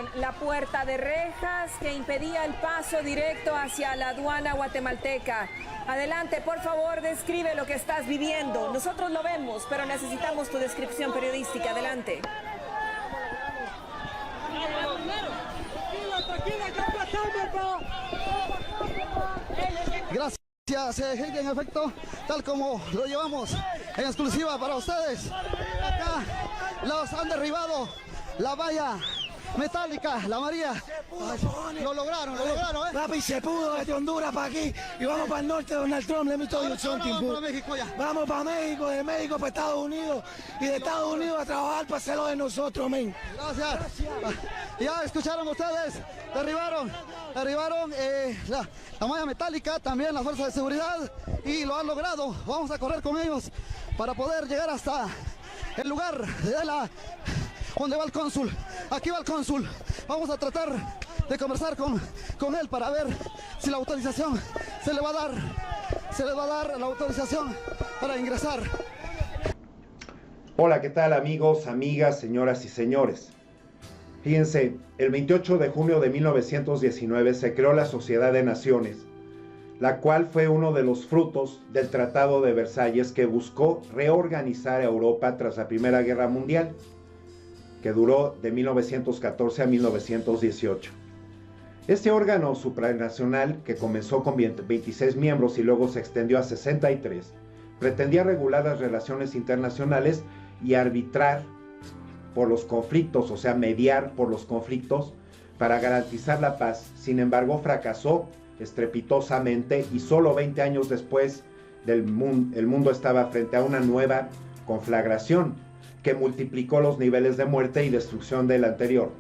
derribaron la puerta de rejas que impedía el paso directo hacia la aduana guatemalteca. Adelante, por favor, describe lo que estás viviendo. Nosotros lo vemos, pero necesitamos tu descripción periodística. Adelante. Gracias, Heidi, en efecto, tal como lo llevamos en exclusiva para ustedes. Acá los han derribado la valla metálica, la María. Ay, lo lograron, ¿eh? Papi, se pudo desde Honduras para aquí y vamos para el norte, Donald Trump. Let me tell you something, Vamos para México ya. Vamos para México, de México para Estados Unidos y de Estados Unidos a trabajar para hacerlo de nosotros, men. Gracias. Ya escucharon ustedes, derribaron la malla metálica, también las fuerzas de seguridad, y lo han logrado. Vamos a correr con ellos para poder llegar hasta el lugar de donde va el cónsul. Aquí va el cónsul. Vamos a tratar de conversar con él para ver si la autorización se le va a dar la autorización para ingresar. Hola, ¿qué tal, amigos, amigas, señoras y señores? Fíjense, el 28 de junio de 1919 se creó la Sociedad de Naciones, la cual fue uno de los frutos del Tratado de Versalles, que buscó reorganizar a Europa tras la Primera Guerra Mundial, que duró de 1914 a 1918. Este órgano supranacional, que comenzó con 26 miembros y luego se extendió a 63, pretendía regular las relaciones internacionales y arbitrar por los conflictos, o sea, mediar por los conflictos para garantizar la paz. Sin embargo, fracasó estrepitosamente y solo 20 años después el mundo estaba frente a una nueva conflagración que multiplicó los niveles de muerte y destrucción del anterior.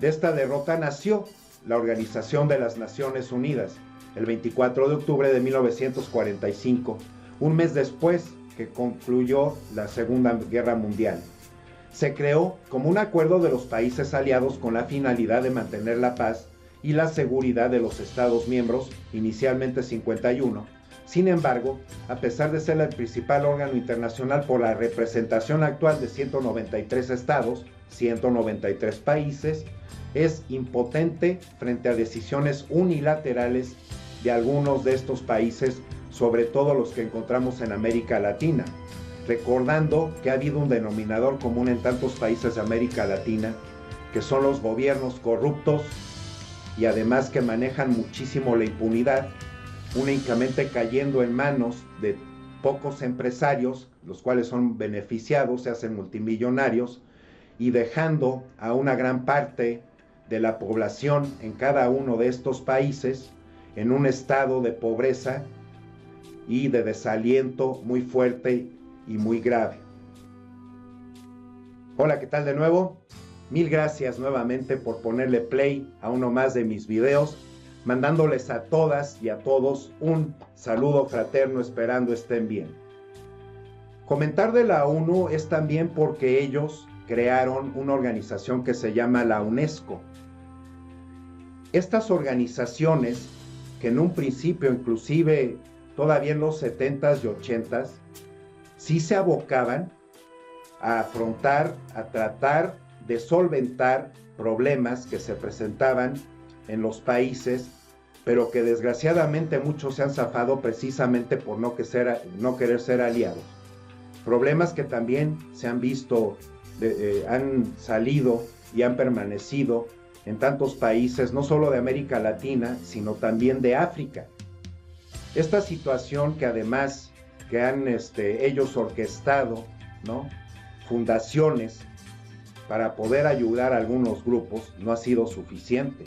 De esta derrota nació la Organización de las Naciones Unidas, el 24 de octubre de 1945, un mes después que concluyó la Segunda Guerra Mundial. Se creó como un acuerdo de los países aliados con la finalidad de mantener la paz y la seguridad de los Estados miembros, inicialmente 51. Sin embargo, a pesar de ser el principal órgano internacional por la representación actual de 193 estados, 193 países, es impotente frente a decisiones unilaterales de algunos de estos países, sobre todo los que encontramos en América Latina, recordando que ha habido un denominador común en tantos países de América Latina, que son los gobiernos corruptos y además que manejan muchísimo la impunidad, únicamente cayendo en manos de pocos empresarios, los cuales son beneficiados, se hacen multimillonarios, y dejando a una gran parte de la población en cada uno de estos países en un estado de pobreza y de desaliento muy fuerte y muy grave. Hola, ¿qué tal de nuevo? Mil gracias nuevamente por ponerle play a uno más de mis videos, mandándoles a todas y a todos un saludo fraterno, esperando estén bien. Comentar de la ONU es también porque ellos crearon una organización que se llama la UNESCO. Estas organizaciones, que en un principio, inclusive todavía en los 70s y 80s, sí se abocaban a afrontar, a tratar de solventar problemas que se presentaban en los países, pero que desgraciadamente muchos se han zafado precisamente por no querer ser aliados. Problemas que también se han visto, han salido y han permanecido en tantos países, no solo de América Latina, sino también de África. Esta situación que además que han ellos orquestado, ¿no?, fundaciones para poder ayudar a algunos grupos, no ha sido suficiente.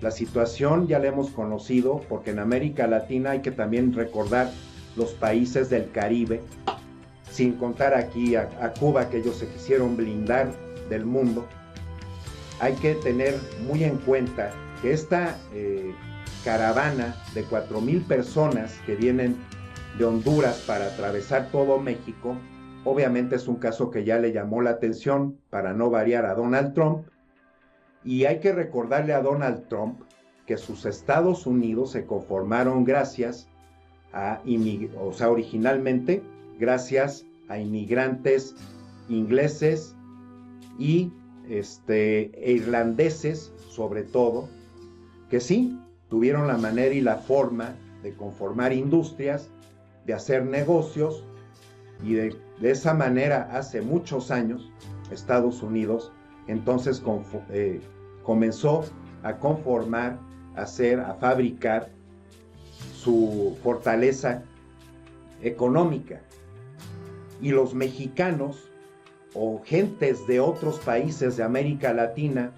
La situación ya la hemos conocido, porque en América Latina hay que también recordar los países del Caribe, sin contar aquí a Cuba, que ellos se quisieron blindar del mundo. Hay que tener muy en cuenta que esta caravana de 4,000 personas que vienen de Honduras para atravesar todo México, obviamente es un caso que ya le llamó la atención, para no variar, a Donald Trump, y hay que recordarle a Donald Trump que sus Estados Unidos se conformaron gracias a originalmente gracias a inmigrantes ingleses y irlandeses sobre todo, que sí, tuvieron la manera y la forma de conformar industrias, de hacer negocios, y de esa manera hace muchos años Estados Unidos entonces comenzó a conformar, a fabricar su fortaleza económica. Y los mexicanos o gentes de otros países de América Latina,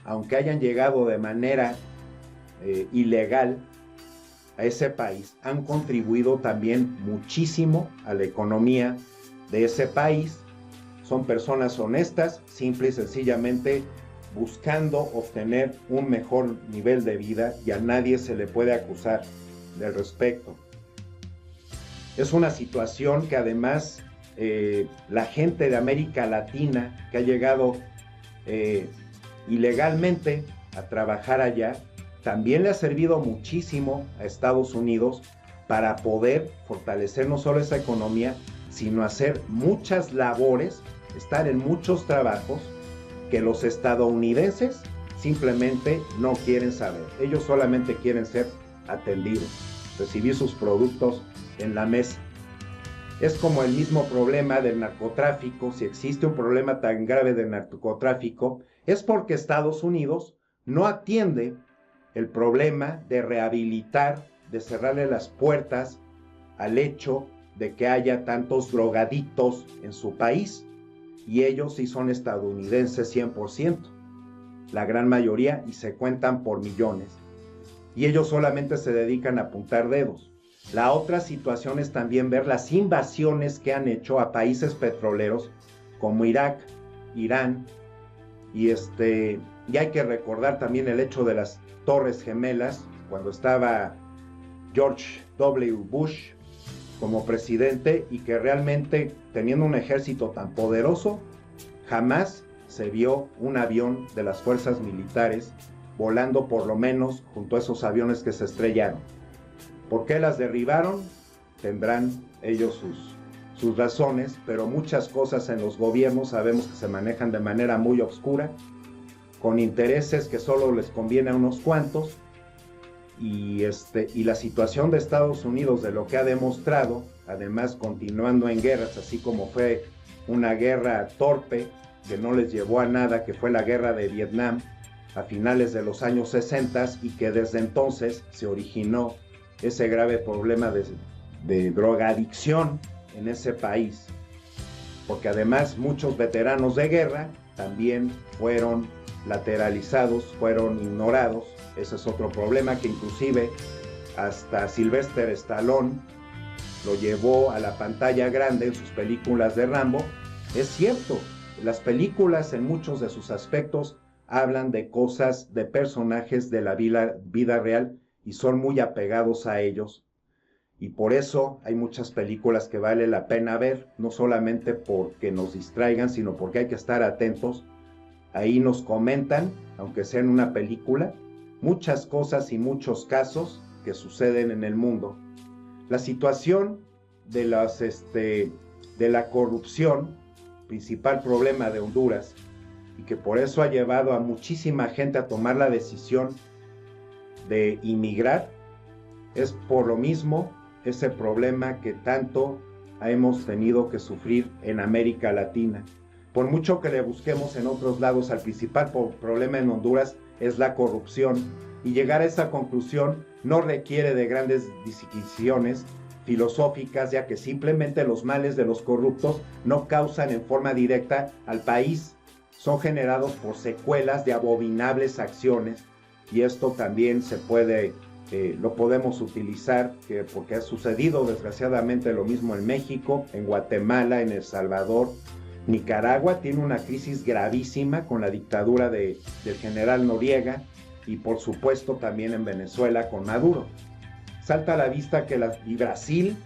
aunque hayan llegado de manera ilegal a ese país, han contribuido también muchísimo a la economía de ese país. Son personas honestas, simple y sencillamente buscando obtener un mejor nivel de vida, y a nadie se le puede acusar del respecto. Es una situación que además la gente de América Latina que ha llegado ilegalmente a trabajar allá, también le ha servido muchísimo a Estados Unidos para poder fortalecer no solo esa economía, sino hacer muchas labores, estar en muchos trabajos que los estadounidenses simplemente no quieren saber. Ellos solamente quieren ser atendidos, recibir sus productos en la mesa. Es como el mismo problema del narcotráfico. Si existe un problema tan grave de narcotráfico, es porque Estados Unidos no atiende el problema de rehabilitar, de cerrarle las puertas al hecho de que haya tantos drogadictos en su país. Y ellos sí son estadounidenses 100%, la gran mayoría, y se cuentan por millones. Y ellos solamente se dedican a apuntar dedos. La otra situación es también ver las invasiones que han hecho a países petroleros como Irak, Irán, y hay que recordar también el hecho de las Torres Gemelas, cuando estaba George W. Bush como presidente, y que realmente, teniendo un ejército tan poderoso, jamás se vio un avión de las fuerzas militares volando por lo menos junto a esos aviones que se estrellaron. ¿Por qué las derribaron? Tendrán ellos sus razones, pero muchas cosas en los gobiernos sabemos que se manejan de manera muy oscura, con intereses que solo les conviene a unos cuantos. Y la situación de Estados Unidos, de lo que ha demostrado, además continuando en guerras, así como fue una guerra torpe que no les llevó a nada, que fue la guerra de Vietnam a finales de los años 60, y que desde entonces se originó ese grave problema de drogadicción en ese país, porque además muchos veteranos de guerra también fueron lateralizados, fueron ignorados. Ese es otro problema que inclusive hasta Sylvester Stallone lo llevó a la pantalla grande en sus películas de Rambo. Es cierto, las películas en muchos de sus aspectos hablan de cosas, de personajes de la vida real, y son muy apegados a ellos. Y por eso hay muchas películas que vale la pena ver, no solamente porque nos distraigan, sino porque hay que estar atentos. Ahí nos comentan, aunque sea en una película, muchas cosas y muchos casos que suceden en el mundo. La situación de la corrupción, principal problema de Honduras, y que por eso ha llevado a muchísima gente a tomar la decisión de inmigrar, es por lo mismo ese problema que tanto hemos tenido que sufrir en América Latina. Por mucho que le busquemos en otros lados, al principal problema en Honduras es la corrupción, y llegar a esa conclusión no requiere de grandes disquisiciones filosóficas, ya que simplemente los males de los corruptos no causan en forma directa al país, son generados por secuelas de abominables acciones, y esto también lo podemos utilizar, porque ha sucedido desgraciadamente lo mismo en México, en Guatemala, en El Salvador. Nicaragua tiene una crisis gravísima con la dictadura del general Noriega, y por supuesto también en Venezuela con Maduro. Salta a la vista que Brasil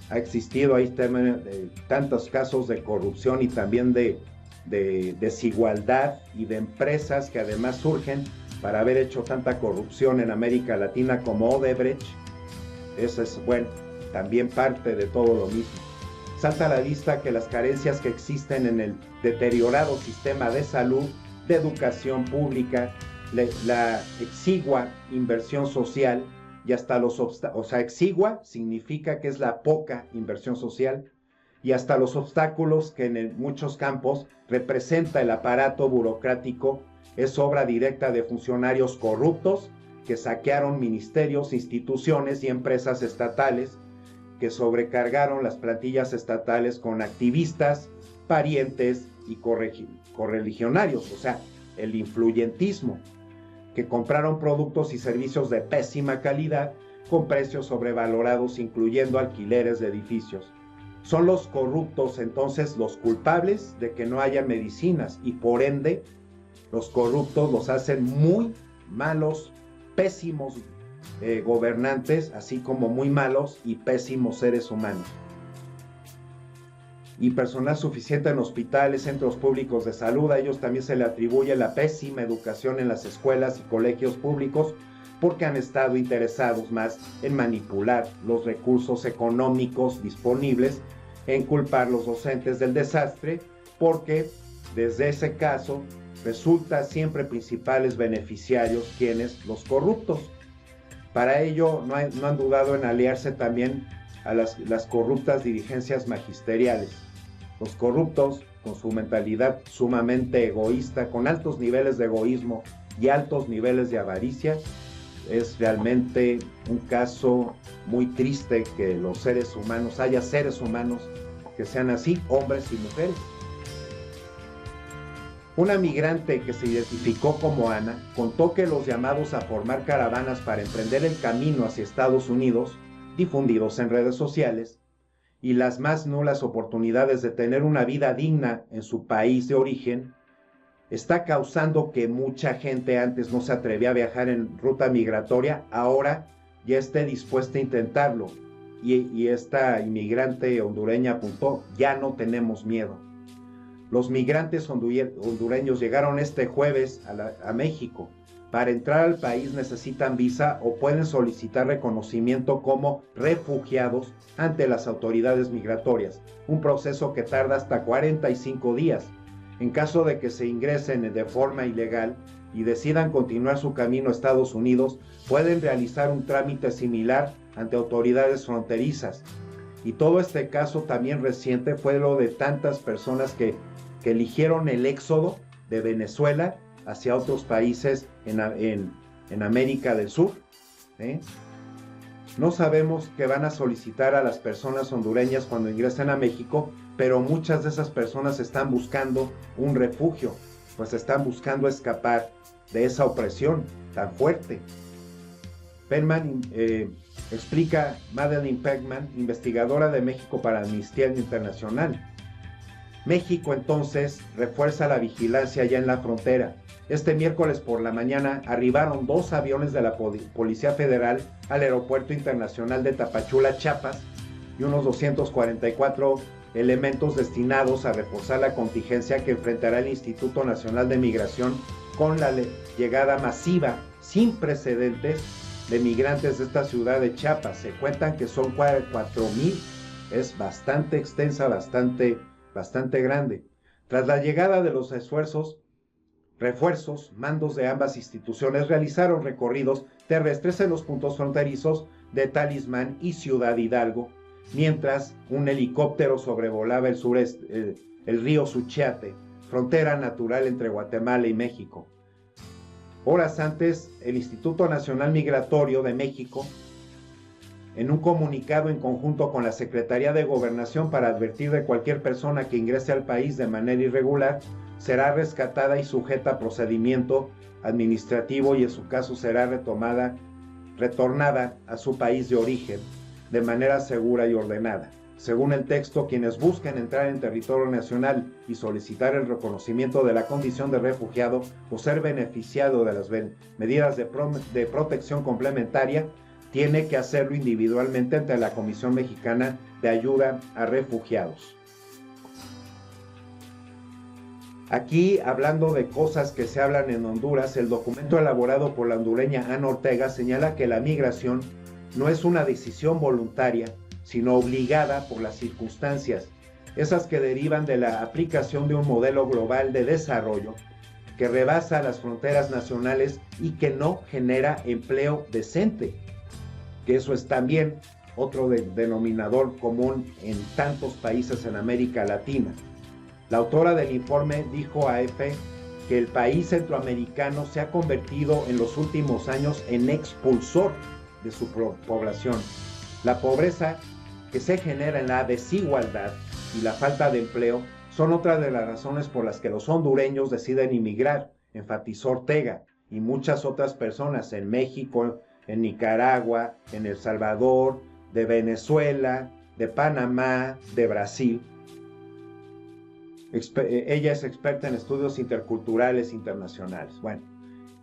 ha existido ahí tantos casos de corrupción y también de desigualdad, y de empresas que además surgen para haber hecho tanta corrupción en América Latina, como Odebrecht. Eso es, bueno, también parte de todo lo mismo. salta a la vista que las carencias que existen en el deteriorado sistema de salud, de educación pública, la exigua inversión social y hasta los obstáculos, o sea, exigua significa que es la poca inversión social, y hasta los obstáculos que en muchos campos representa el aparato burocrático es obra directa de funcionarios corruptos que saquearon ministerios, instituciones y empresas estatales, que sobrecargaron las plantillas estatales con activistas, parientes y correligionarios, o sea, el influyentismo, que compraron productos y servicios de pésima calidad con precios sobrevalorados, incluyendo alquileres de edificios. Son los corruptos entonces los culpables de que no haya medicinas y por ende los corruptos los hacen muy malos, pésimos gobernantes, así como muy malos y pésimos seres humanos. Y personal suficiente en hospitales, centros públicos de salud, a ellos también se le atribuye la pésima educación en las escuelas y colegios públicos porque han estado interesados más en manipular los recursos económicos disponibles, en culpar a los docentes del desastre, porque desde ese caso resulta siempre principales beneficiarios quienes, los corruptos. Para ello no han dudado en aliarse también a las corruptas dirigencias magisteriales. Los corruptos, con su mentalidad sumamente egoísta, con altos niveles de egoísmo y altos niveles de avaricia, es realmente un caso muy triste que los seres humanos, haya seres humanos que sean así, hombres y mujeres. Una migrante que se identificó como Ana contó que los llamados a formar caravanas para emprender el camino hacia Estados Unidos, difundidos en redes sociales, y las más nulas oportunidades de tener una vida digna en su país de origen, está causando que mucha gente antes no se atrevía a viajar en ruta migratoria, ahora ya esté dispuesta a intentarlo. Y esta inmigrante hondureña apuntó: ya no tenemos miedo. Los migrantes hondureños llegaron este jueves a México. Para entrar al país necesitan visa o pueden solicitar reconocimiento como refugiados ante las autoridades migratorias, un proceso que tarda hasta 45 días. En caso de que se ingresen de forma ilegal y decidan continuar su camino a Estados Unidos, pueden realizar un trámite similar ante autoridades fronterizas. Y todo este caso también reciente fue lo de tantas personas que eligieron el éxodo de Venezuela hacia otros países en América del Sur. No sabemos qué van a solicitar a las personas hondureñas cuando ingresen a México, pero muchas de esas personas están buscando un refugio, pues están buscando escapar de esa opresión tan fuerte. Penman explica Madeleine Pegman, investigadora de México para Amnistía Internacional. México entonces refuerza la vigilancia ya en la frontera. Este miércoles por la mañana arribaron 2 aviones de la Policía Federal al Aeropuerto Internacional de Tapachula, Chiapas, y unos 244 elementos destinados a reforzar la contingencia que enfrentará el Instituto Nacional de Migración con la llegada masiva, sin precedentes, de migrantes de esta ciudad de Chiapas. Se cuentan que son 4,000, es bastante extensa, bastante grande. Tras la llegada de los refuerzos, mandos de ambas instituciones realizaron recorridos terrestres en los puntos fronterizos de Talismán y Ciudad Hidalgo, mientras un helicóptero sobrevolaba el río Suchiate, frontera natural entre Guatemala y México. Horas antes, el Instituto Nacional Migratorio de México, en un comunicado en conjunto con la Secretaría de Gobernación para advertir de cualquier persona que ingrese al país de manera irregular, será rescatada y sujeta a procedimiento administrativo y en su caso será retornada a su país de origen de manera segura y ordenada. Según el texto, quienes busquen entrar en territorio nacional y solicitar el reconocimiento de la condición de refugiado o ser beneficiado de las medidas de protección complementaria, tiene que hacerlo individualmente ante la Comisión Mexicana de Ayuda a Refugiados. Aquí, hablando de cosas que se hablan en Honduras, el documento elaborado por la hondureña Ana Ortega señala que la migración no es una decisión voluntaria, sino obligada por las circunstancias, esas que derivan de la aplicación de un modelo global de desarrollo que rebasa las fronteras nacionales y que no genera empleo decente, que eso es también otro denominador común en tantos países en América Latina. La autora del informe dijo a EFE que el país centroamericano se ha convertido en los últimos años en expulsor de su población. La pobreza que se genera en la desigualdad y la falta de empleo son otras de las razones por las que los hondureños deciden inmigrar, enfatizó Ortega, y muchas otras personas en México, en Nicaragua, en El Salvador, de Venezuela, de Panamá, de Brasil. Ella es experta en estudios interculturales internacionales. Bueno,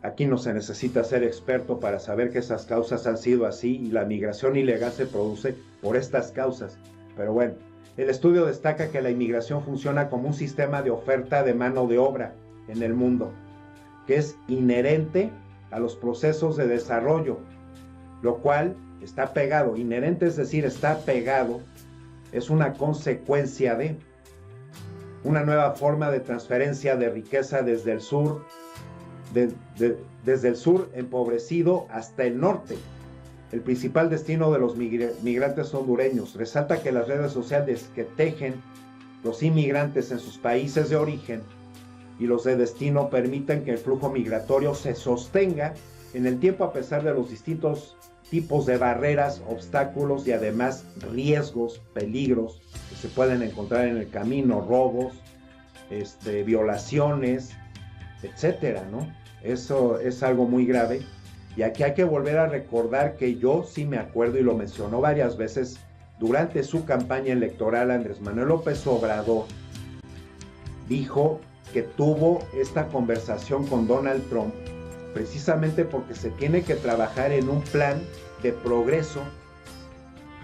aquí no se necesita ser experto para saber que esas causas han sido así y la migración ilegal se produce por estas causas. Pero bueno, el estudio destaca que la inmigración funciona como un sistema de oferta de mano de obra en el mundo, que es inherente a los procesos de desarrollo, lo cual está pegado, inherente es decir, está pegado, es una consecuencia de una nueva forma de transferencia de riqueza desde el sur, desde el sur empobrecido hasta el norte, el principal destino de los migrantes hondureños. Resalta que las redes sociales que tejen los inmigrantes en sus países de origen y los de destino permiten que el flujo migratorio se sostenga en el tiempo a pesar de los distintos tipos de barreras, obstáculos y además riesgos, peligros que se pueden encontrar en el camino, robos, violaciones, etcétera, ¿no? Eso es algo muy grave. Y aquí hay que volver a recordar que yo sí me acuerdo, y lo mencionó varias veces, durante su campaña electoral, Andrés Manuel López Obrador dijo que tuvo esta conversación con Donald Trump precisamente porque se tiene que trabajar en un plan de progreso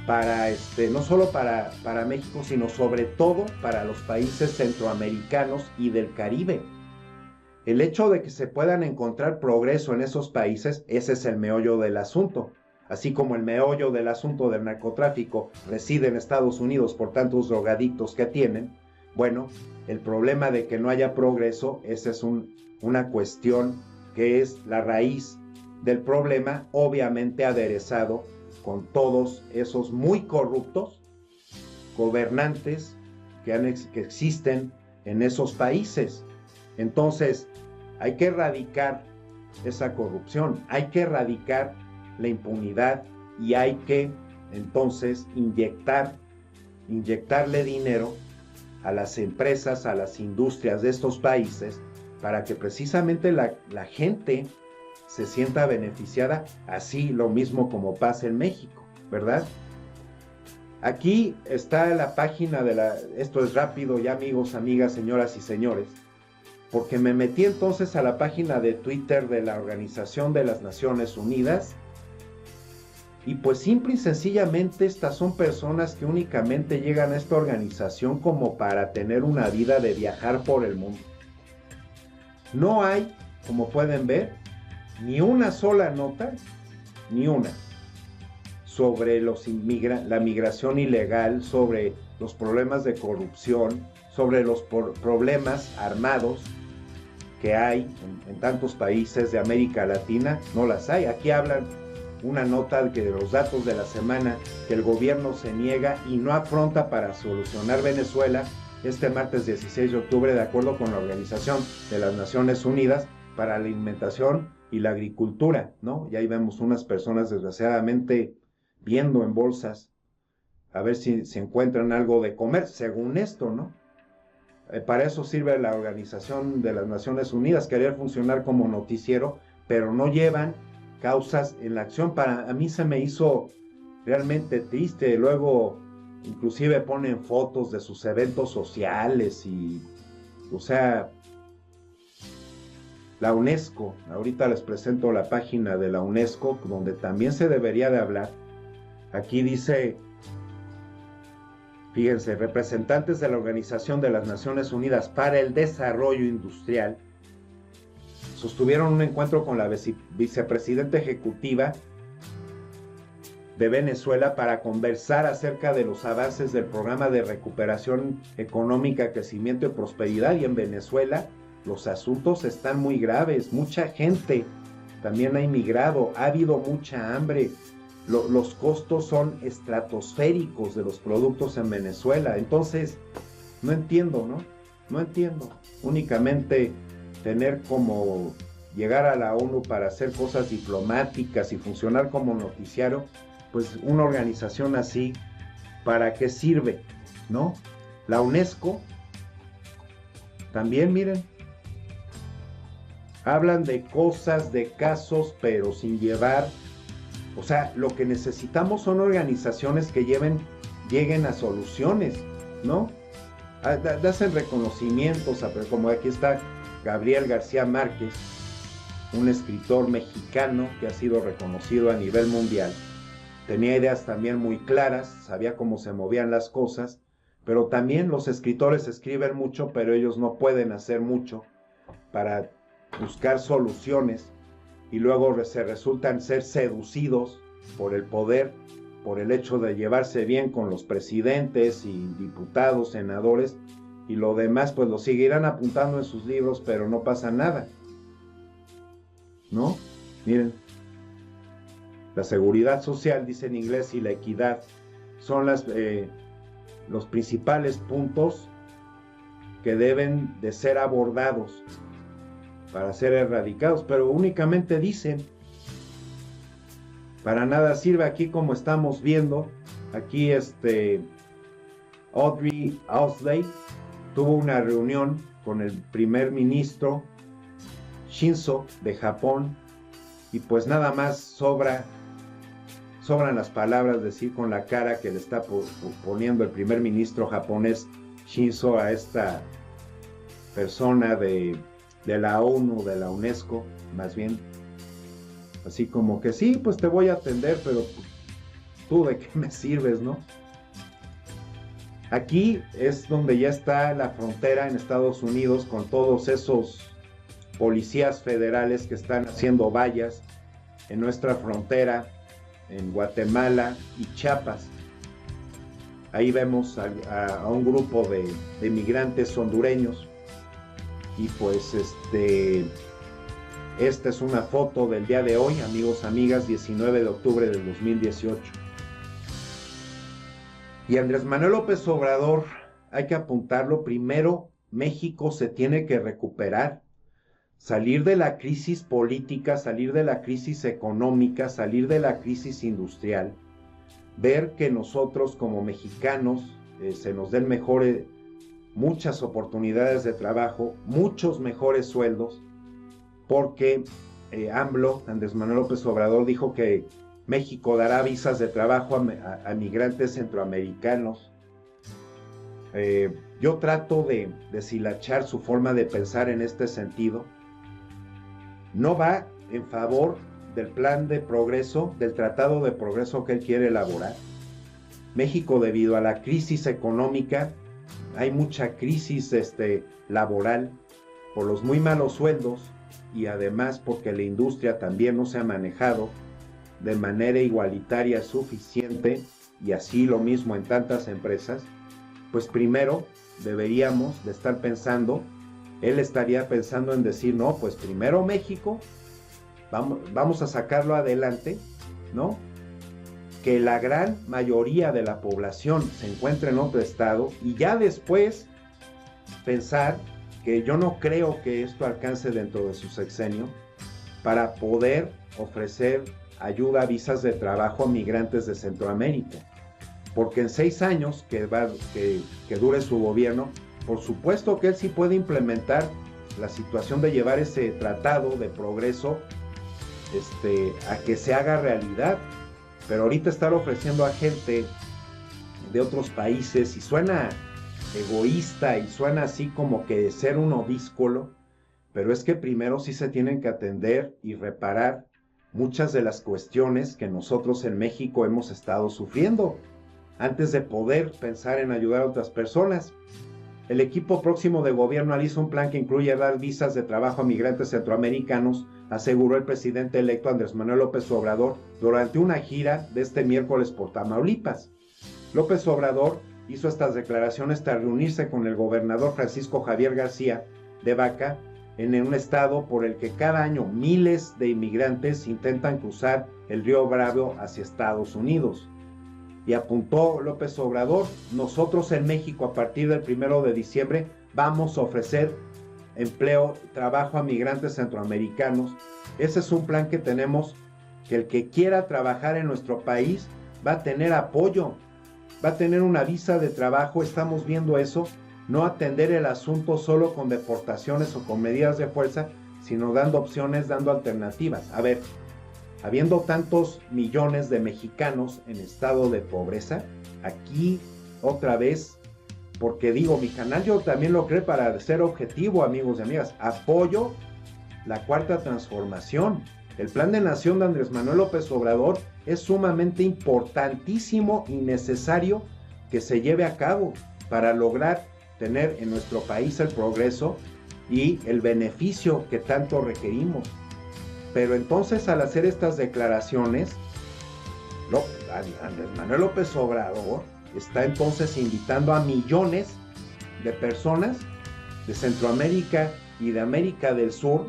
para no solo para México, sino sobre todo para los países centroamericanos y del Caribe. El hecho de que se puedan encontrar progreso en esos países, ese es el meollo del asunto. Así como el meollo del asunto del narcotráfico reside en Estados Unidos por tantos drogadictos que tienen, bueno, el problema de que no haya progreso, esa es una cuestión que es la raíz del problema, obviamente aderezado con todos esos muy corruptos gobernantes que existen en esos países. Entonces, hay que erradicar esa corrupción, hay que erradicar la impunidad y hay que, entonces, inyectarle dinero a las empresas, a las industrias de estos países, para que precisamente la gente se sienta beneficiada, así lo mismo como pasa en México, ¿verdad? Aquí está la página esto es rápido ya, amigos, amigas, señoras y señores, porque me metí entonces a la página de Twitter de la Organización de las Naciones Unidas, y pues simple y sencillamente estas son personas que únicamente llegan a esta organización como para tener una vida de viajar por el mundo. No hay, como pueden ver, ni una sola nota, ni una, sobre la migración ilegal, sobre los problemas de corrupción, sobre los problemas armados que hay en tantos países de América Latina. No las hay. Aquí hablan una nota de los datos de la semana que el gobierno se niega y no afronta para solucionar Venezuela este martes 16 de octubre, de acuerdo con la Organización de las Naciones Unidas para la Alimentación y la Agricultura, ¿no? Y ahí vemos unas personas desgraciadamente viendo en bolsas a ver si encuentran algo de comer, según esto, ¿no? Para eso sirve la Organización de las Naciones Unidas, querer funcionar como noticiero, pero no llevan causas en la acción. A mí se me hizo realmente triste. Luego inclusive ponen fotos de sus eventos sociales y, o sea, la UNESCO, ahorita les presento la página de la UNESCO, donde también se debería de hablar. Aquí dice, fíjense, representantes de la Organización de las Naciones Unidas para el Desarrollo Industrial sostuvieron un encuentro con la vicepresidenta ejecutiva de Venezuela para conversar acerca de los avances del programa de recuperación económica, crecimiento y prosperidad. Y en Venezuela los asuntos están muy graves, mucha gente también ha inmigrado, ha habido mucha hambre, los costos son estratosféricos de los productos en Venezuela. Entonces, no entiendo, ¿no? No entiendo. Únicamente tener como llegar a la ONU para hacer cosas diplomáticas y funcionar como noticiario, pues una organización así, ¿para qué sirve? ¿No? La UNESCO, también miren, hablan de cosas, de casos, pero sin llevar, o sea, lo que necesitamos son organizaciones que lleguen a soluciones, ¿no? Hacen reconocimientos, como aquí está Gabriel García Márquez, un escritor mexicano que ha sido reconocido a nivel mundial. Tenía ideas también muy claras, sabía cómo se movían las cosas, pero también los escritores escriben mucho, pero ellos no pueden hacer mucho para buscar soluciones y luego resultan ser seducidos por el poder, por el hecho de llevarse bien con los presidentes y diputados, senadores, y lo demás pues lo seguirán apuntando en sus libros, pero no pasa nada, ¿no? Miren, la seguridad social, dice en inglés, y la equidad son los principales puntos que deben de ser abordados para ser erradicados, pero únicamente dicen, para nada sirve. Aquí, como estamos viendo, aquí Audrey Azoulay tuvo una reunión con el primer ministro Shinzo de Japón, y pues nada más sobran las palabras decir con la cara que le está poniendo el primer ministro japonés Shinzo a esta persona de la ONU, de la UNESCO, más bien, así como que sí, pues te voy a atender, pero tú de qué me sirves, ¿no? Aquí es donde ya está la frontera en Estados Unidos con todos esos policías federales que están haciendo vallas en nuestra frontera, en Guatemala y Chiapas. Ahí vemos a un grupo de migrantes hondureños. Y pues esta es una foto del día de hoy, amigos, amigas, 19 de octubre del 2018. Y Andrés Manuel López Obrador, hay que apuntarlo, primero, México se tiene que recuperar, salir de la crisis política, salir de la crisis económica, salir de la crisis industrial, ver que nosotros como mexicanos se nos den muchas oportunidades de trabajo, muchos mejores sueldos, porque Andrés Manuel López Obrador dijo que México dará visas de trabajo a migrantes centroamericanos. Yo trato de deshilachar su forma de pensar en este sentido. No va en favor del plan de progreso, del tratado de progreso que él quiere elaborar. México, debido a la crisis económica, hay mucha crisis laboral por los muy malos sueldos, y además porque la industria también no se ha manejado de manera igualitaria suficiente, y así lo mismo en tantas empresas. Pues primero deberíamos de estar pensando, él estaría pensando en decir, no, pues primero México, vamos a sacarlo adelante, ¿no? Que la gran mayoría de la población se encuentre en otro estado, y ya después pensar, que yo no creo que esto alcance dentro de su sexenio, para poder ofrecer ayuda, visas de trabajo a migrantes de Centroamérica, porque en 6 años que dure su gobierno, por supuesto que él sí puede implementar la situación de llevar ese tratado de progreso a que se haga realidad. Pero ahorita estar ofreciendo a gente de otros países, y suena egoísta y suena así como que ser un odíscolo, pero es que primero sí se tienen que atender y reparar muchas de las cuestiones que nosotros en México hemos estado sufriendo antes de poder pensar en ayudar a otras personas. el equipo próximo de gobierno analiza un plan que incluye dar visas de trabajo a migrantes centroamericanos, aseguró el presidente electo Andrés Manuel López Obrador durante una gira de este miércoles por Tamaulipas. López Obrador hizo estas declaraciones tras reunirse con el gobernador Francisco Javier García de Vaca en un estado por el que cada año miles de inmigrantes intentan cruzar el río Bravo hacia Estados Unidos. Y apuntó López Obrador, nosotros en México a partir del 1 de diciembre vamos a ofrecer empleo, trabajo a migrantes centroamericanos. Ese es un plan que tenemos, que el que quiera trabajar en nuestro país va a tener apoyo, va a tener una visa de trabajo, estamos viendo eso, no atender el asunto solo con deportaciones o con medidas de fuerza, sino dando opciones, dando alternativas. A ver, habiendo tantos millones de mexicanos en estado de pobreza, aquí otra vez, porque digo, mi canal yo también lo creo para ser objetivo, amigos y amigas, apoyo la cuarta transformación. El plan de nación de Andrés Manuel López Obrador es sumamente importantísimo y necesario que se lleve a cabo para lograr tener en nuestro país el progreso y el beneficio que tanto requerimos. Pero entonces al hacer estas declaraciones, Andrés Manuel López Obrador está entonces invitando a millones de personas de Centroamérica y de América del Sur.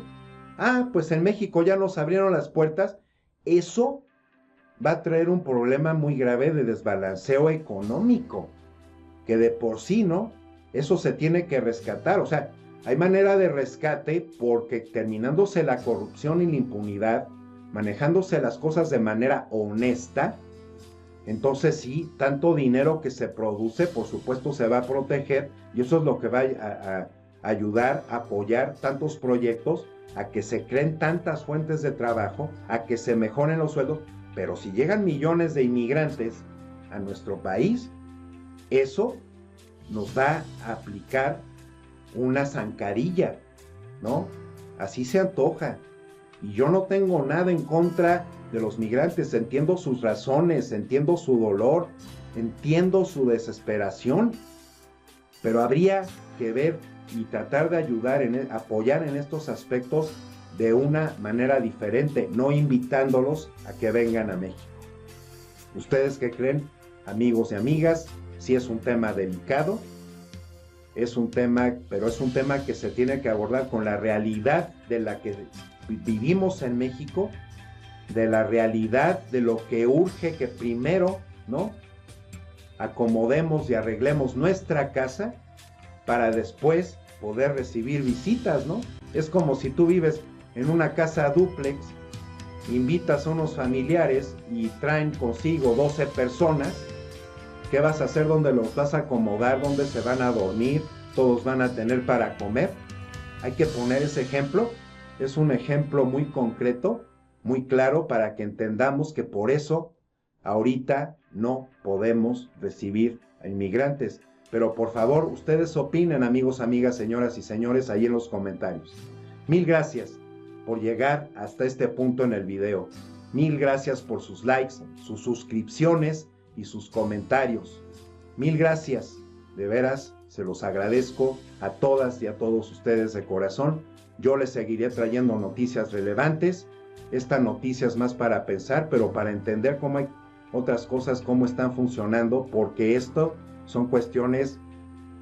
Pues en México ya nos abrieron las puertas. Eso va a traer un problema muy grave de desbalanceo económico, que de por sí, ¿no? Eso se tiene que rescatar. O sea, hay manera de rescate porque terminándose la corrupción y la impunidad, manejándose las cosas de manera honesta, entonces sí, tanto dinero que se produce, por supuesto, se va a proteger, y eso es lo que va a ayudar, a apoyar tantos proyectos, a que se creen tantas fuentes de trabajo, a que se mejoren los sueldos. Pero si llegan millones de inmigrantes a nuestro país, eso nos va a aplicar una zancadilla, ¿no? Así se antoja. Y yo no tengo nada en contra de los migrantes, entiendo sus razones, entiendo su dolor, entiendo su desesperación, pero habría que ver y tratar de ayudar, apoyar en estos aspectos de una manera diferente, no invitándolos a que vengan a México. ¿Ustedes qué creen, amigos y amigas? Sí es un tema delicado, es un tema, pero es un tema que se tiene que abordar con la realidad de la que vivimos en México, de la realidad de lo que urge que primero, ¿no?, acomodemos y arreglemos nuestra casa para después poder recibir visitas, ¿no? Es como si tú vives en una casa dúplex, invitas a unos familiares y traen consigo 12 personas. ¿Qué vas a hacer? ¿Dónde los vas a acomodar? ¿Dónde se van a dormir? ¿Todos van a tener para comer? Hay que poner ese ejemplo. Es un ejemplo muy concreto, muy claro, para que entendamos que por eso ahorita no podemos recibir a inmigrantes. Pero por favor, ustedes opinen, amigos, amigas, señoras y señores, ahí en los comentarios. Mil gracias por llegar hasta este punto en el video. Mil gracias por sus likes, sus suscripciones y sus comentarios. Mil gracias, de veras, se los agradezco a todas y a todos ustedes de corazón. Yo les seguiré trayendo noticias relevantes. Esta noticia es más para pensar, pero para entender cómo hay otras cosas, cómo están funcionando, porque esto son cuestiones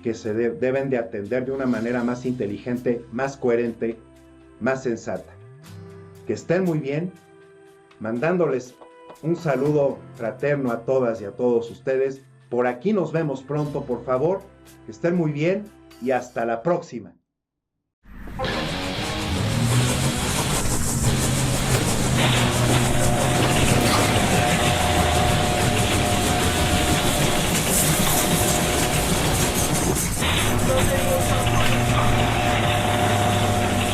que se deben de atender de una manera más inteligente, más coherente, más sensata. Que estén muy bien, mandándoles un saludo fraterno a todas y a todos ustedes. Por aquí nos vemos pronto, por favor. Que estén muy bien y hasta la próxima.